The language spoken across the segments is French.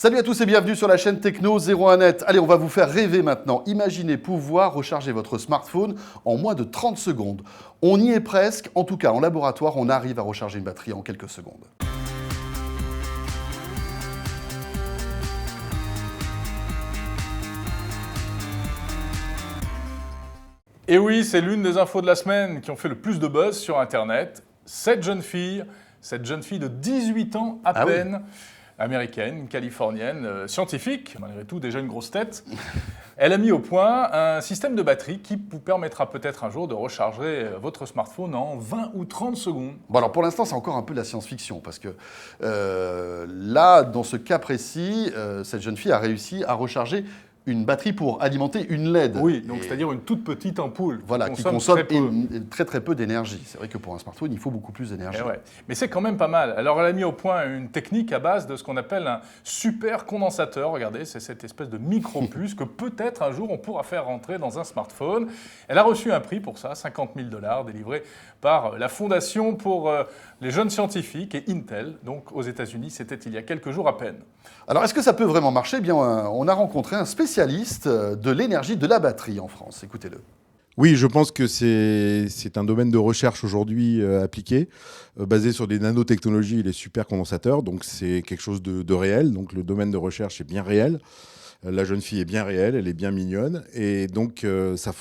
Salut à tous et bienvenue sur la chaîne Techno 01net. Allez, on va vous faire rêver maintenant. Imaginez pouvoir recharger votre smartphone en moins de 30 secondes. On y est presque. En tout cas, en laboratoire, on arrive à recharger une batterie en quelques secondes. Et oui, c'est l'une des infos de la semaine qui ont fait le plus de buzz sur Internet. Cette jeune fille de 18 ans à peine, américaine, californienne, scientifique, malgré tout déjà une grosse tête, elle a mis au point un système de batterie qui vous permettra peut-être un jour de recharger votre smartphone en 20 ou 30 secondes. Bon alors pour l'instant c'est encore un peu de la science-fiction parce que là, dans ce cas précis, cette jeune fille a réussi à recharger une batterie pour alimenter une LED. Oui, donc c'est-à-dire une toute petite ampoule. Voilà, qui consomme très peu d'énergie. C'est vrai que pour un smartphone, il faut beaucoup plus d'énergie. Ouais. Mais c'est quand même pas mal. Alors elle a mis au point une technique à base de ce qu'on appelle un super condensateur. Regardez, c'est cette espèce de micro-puce que peut-être un jour on pourra faire rentrer dans un smartphone. Elle a reçu un prix pour ça, $50 000, délivré par la Fondation pour les jeunes scientifiques et Intel. Donc aux États-Unis, c'était il y a quelques jours à peine. Alors est-ce que ça peut vraiment marcher ? Eh bien, on a rencontré un spécialiste de l'énergie de la batterie en France. Écoutez-le. Oui, je pense que c'est un domaine de recherche aujourd'hui appliqué, basé sur des nanotechnologies et les supercondensateurs. Donc c'est quelque chose de réel. Donc le domaine de recherche est bien réel. La jeune fille est bien réelle, elle est bien mignonne. Et donc ça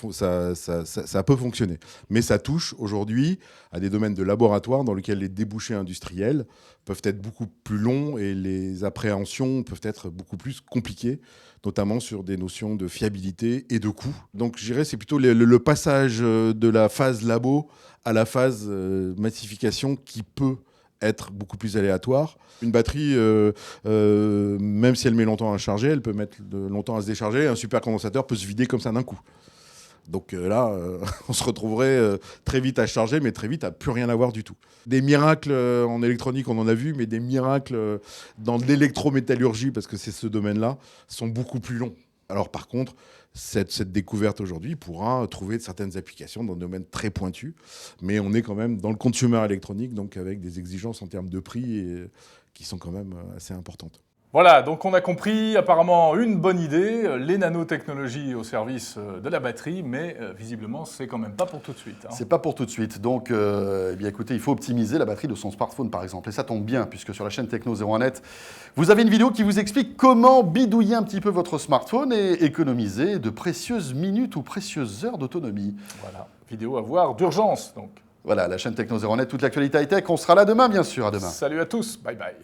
peut fonctionner. Mais ça touche aujourd'hui à des domaines de laboratoire dans lesquels les débouchés industriels peuvent être beaucoup plus longs et les appréhensions peuvent être beaucoup plus compliquées, notamment sur des notions de fiabilité et de coût. Donc je dirais c'est plutôt le passage de la phase labo à la phase massification qui peut être beaucoup plus aléatoire. Une batterie, même si elle met longtemps à charger, elle peut mettre longtemps à se décharger. Un supercondensateur peut se vider comme ça d'un coup. Donc là, on se retrouverait très vite à charger, mais très vite à plus rien avoir du tout. Des miracles en électronique, on en a vu, mais des miracles dans l'électrométallurgie, parce que c'est ce domaine-là, sont beaucoup plus longs. Alors par contre, cette découverte aujourd'hui pourra trouver certaines applications dans des domaines très pointus, mais on est quand même dans le consumer électronique, donc avec des exigences en termes de prix qui sont quand même assez importantes. Voilà, donc on a compris apparemment une bonne idée, les nanotechnologies au service de la batterie, mais visiblement c'est quand même pas pour tout de suite. C'est pas pour tout de suite, donc eh bien, écoutez, il faut optimiser la batterie de son smartphone par exemple, et ça tombe bien puisque sur la chaîne Techno 01net, vous avez une vidéo qui vous explique comment bidouiller un petit peu votre smartphone et économiser de précieuses minutes ou précieuses heures d'autonomie. Voilà, vidéo à voir d'urgence donc. Voilà, la chaîne Techno 01net, toute l'actualité high-tech, on sera là demain bien sûr, à demain. Salut à tous, bye bye.